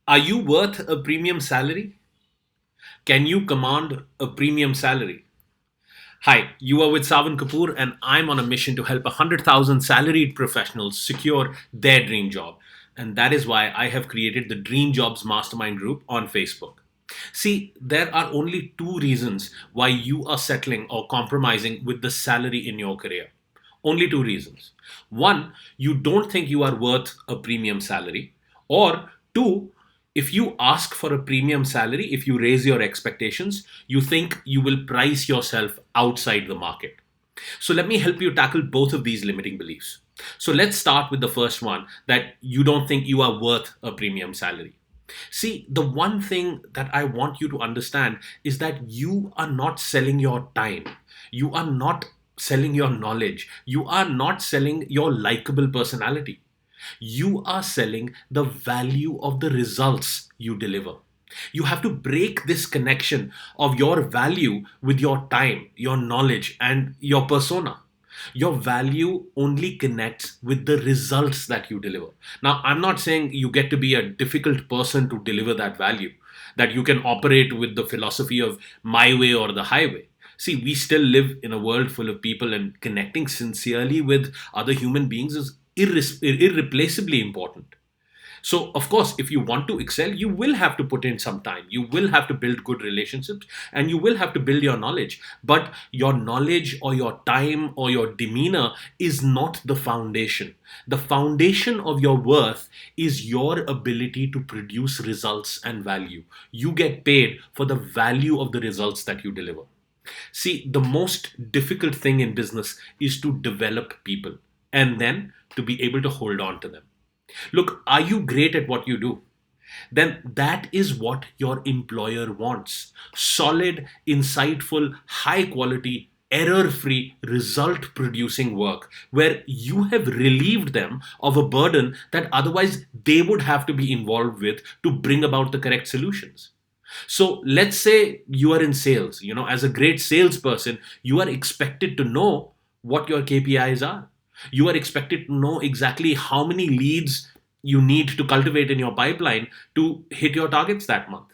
Are you worth a premium salary? Can you command a premium salary? Hi, you are with Savan Kapoor, and I'm on a mission to help 100,000 salaried professionals secure their dream job. And that is why I have created the Dream Jobs Mastermind group on Facebook. See, there are only two reasons why you are settling or compromising with the salary in your career. Only two reasons. One, you don't think you are worth a premium salary. Or two, if you ask for a premium salary, if you raise your expectations, you think you will price yourself outside the market. So let me help you tackle both of these limiting beliefs. So let's start with the first one, that you don't think you are worth a premium salary. See, the one thing that I want you to understand is that you are not selling your time. You are not selling your knowledge. You are not selling your likable personality. You are selling the value of the results you deliver. You have to break this connection of your value with your time, your knowledge, and your persona. Your value only connects with the results that you deliver. Now, I'm not saying you get to be a difficult person to deliver that value, that you can operate with the philosophy of my way or the highway. See, we still live in a world full of people, and connecting sincerely with other human beings is irreplaceably important. So, of course, if you want to excel, you will have to put in some time. You will have to build good relationships and you will have to build your knowledge. But your knowledge or your time or your demeanor is not the foundation. The foundation of your worth is your ability to produce results and value. You get paid for the value of the results that you deliver. See, the most difficult thing in business is to develop people and then to be able to hold on to them. Look, are you great at what you do? Then that is what your employer wants. Solid, insightful, high quality, error free, result producing work where you have relieved them of a burden that otherwise they would have to be involved with to bring about the correct solutions. So let's say you are in sales. As a great salesperson, you are expected to know what your KPIs are. You are expected to know exactly how many leads you need to cultivate in your pipeline to hit your targets that month.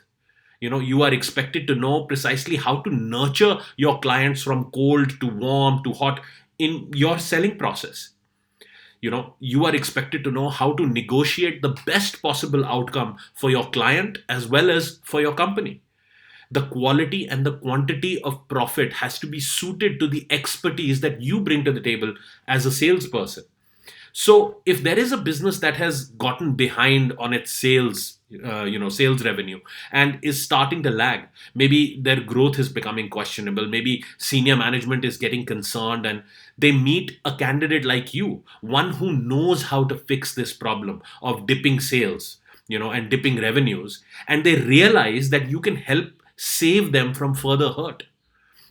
You are expected to know precisely how to nurture your clients from cold to warm to hot in your selling process. You are expected to know how to negotiate the best possible outcome for your client as well as for your company. The quality and the quantity of profit has to be suited to the expertise that you bring to the table as a salesperson. So if there is a business that has gotten behind on its sales revenue and is starting to lag, maybe their growth is becoming questionable, maybe senior management is getting concerned, and they meet a candidate like you, one who knows how to fix this problem of dipping sales, and dipping revenues, and they realize that you can help save them from further hurt,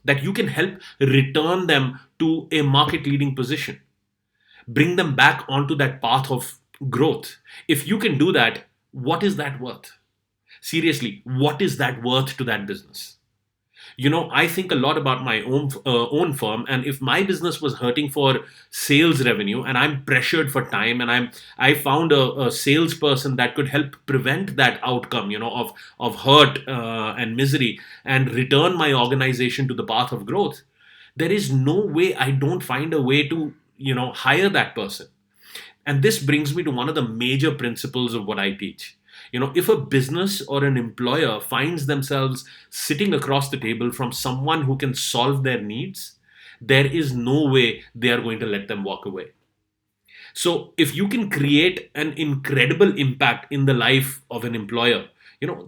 that you can help return them to a market leading position, bring them back onto that path of growth. If you can do that, what is that worth? Seriously, what is that worth to that business? I think a lot about my own firm, and if my business was hurting for sales revenue and I'm pressured for time, and I found a salesperson that could help prevent that outcome, of hurt and misery, and return my organization to the path of growth, there is no way I don't find a way to hire that person. And this brings me to one of the major principles of what I teach. If a business or an employer finds themselves sitting across the table from someone who can solve their needs, there is no way they are going to let them walk away. So if you can create an incredible impact in the life of an employer,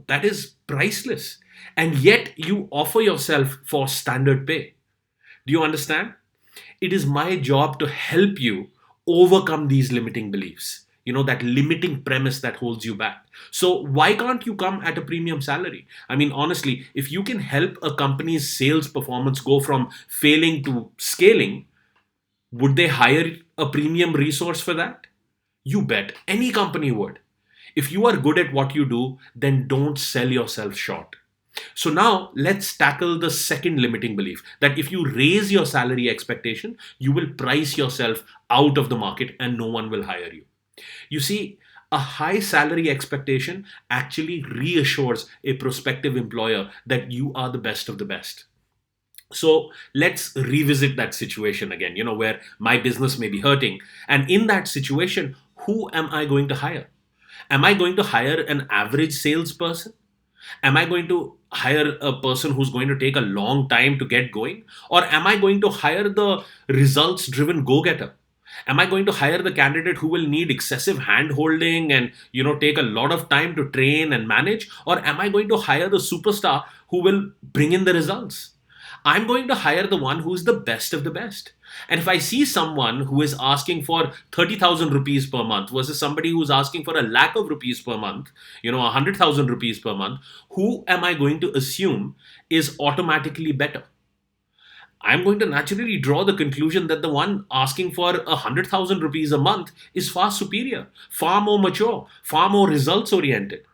that is priceless. And yet you offer yourself for standard pay. Do you understand? It is my job to help you overcome these limiting beliefs, that limiting premise that holds you back. So why can't you come at a premium salary? I mean, honestly, if you can help a company's sales performance go from failing to scaling, would they hire a premium resource for that? You bet any company would. If you are good at what you do, then don't sell yourself short. So now let's tackle the second limiting belief, that if you raise your salary expectation, you will price yourself out of the market and no one will hire you. You see, A high salary expectation actually reassures a prospective employer that you are the best of the best. So let's revisit that situation again, where my business may be hurting. And in that situation, who am I going to hire? Am I going to hire an average salesperson? Am I going to hire a person who's going to take a long time to get going? Or am I going to hire the results driven go getter? Am I going to hire the candidate who will need excessive hand holding and take a lot of time to train and manage? Or am I going to hire the superstar who will bring in the results? I'm going to hire the one who's the best of the best. And if I see someone who is asking for 30,000 rupees per month versus somebody who's asking for a lakh of rupees per month, 100,000 rupees per month, who am I going to assume is automatically better? I'm going to naturally draw the conclusion that the one asking for 100,000 rupees a month is far superior, far more mature, far more results oriented.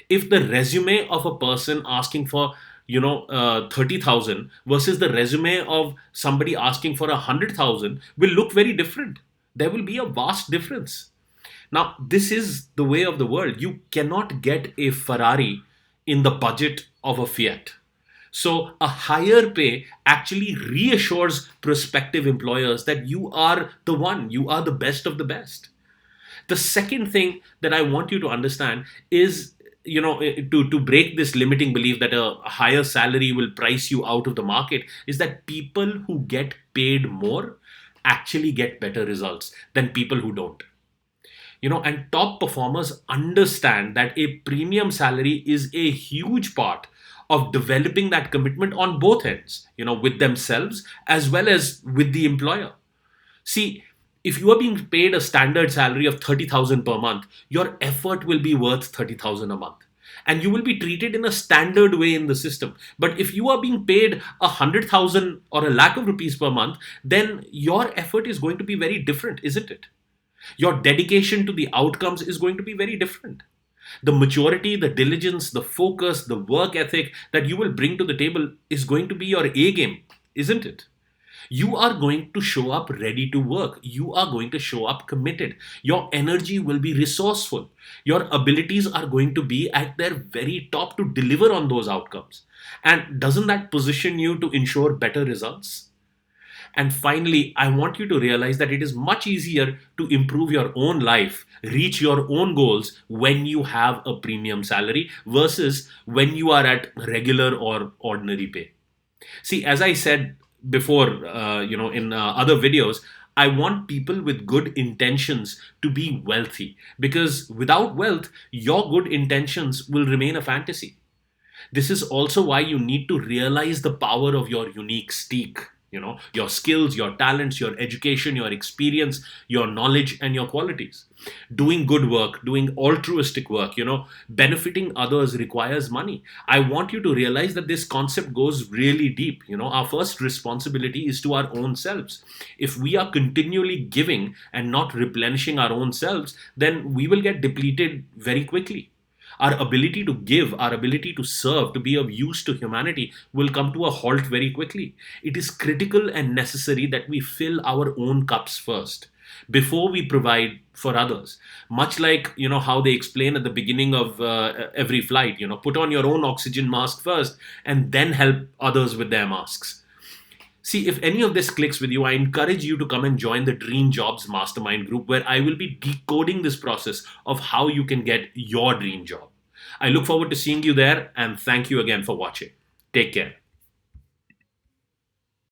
If the resume of a person asking for 30,000 versus the resume of somebody asking for 100,000 will look very different. There will be a vast difference. Now, this is the way of the world. You cannot get a Ferrari in the budget of a Fiat. So, a higher pay actually reassures prospective employers that you are the one, you are the best of the best. The second thing that I want you to understand is, to break this limiting belief that a higher salary will price you out of the market, is that people who get paid more actually get better results than people who don't. And top performers understand that a premium salary is a huge part of developing that commitment on both ends, with themselves as well as with the employer. See, if you are being paid a standard salary of 30,000 per month, your effort will be worth 30,000 a month. And you will be treated in a standard way in the system. But if you are being paid 100,000 or a lakh of rupees per month, then your effort is going to be very different, isn't it? Your dedication to the outcomes is going to be very different. The maturity, the diligence, the focus, the work ethic that you will bring to the table is going to be your A game, isn't it? You are going to show up ready to work. You are going to show up committed. Your energy will be resourceful. Your abilities are going to be at their very top to deliver on those outcomes. And doesn't that position you to ensure better results? And finally, I want you to realize that it is much easier to improve your own life, reach your own goals when you have a premium salary versus when you are at regular or ordinary pay. See, as I said before, in other videos, I want people with good intentions to be wealthy because without wealth, your good intentions will remain a fantasy. This is also why you need to realize the power of your unique streak. Your skills, your talents, your education, your experience, your knowledge, and your qualities. Doing good work, doing altruistic work, benefiting others requires money. I want you to realize that this concept goes really deep. Our first responsibility is to our own selves. If we are continually giving and not replenishing our own selves, then we will get depleted very quickly. Our ability to give, our ability to serve, to be of use to humanity will come to a halt very quickly. It is critical and necessary that we fill our own cups first before we provide for others. Much like, how they explain at the beginning of every flight, put on your own oxygen mask first and then help others with their masks. See, if any of this clicks with you, I encourage you to come and join the Dream Jobs Mastermind group where I will be decoding this process of how you can get your dream job. I look forward to seeing you there and thank you again for watching. Take care.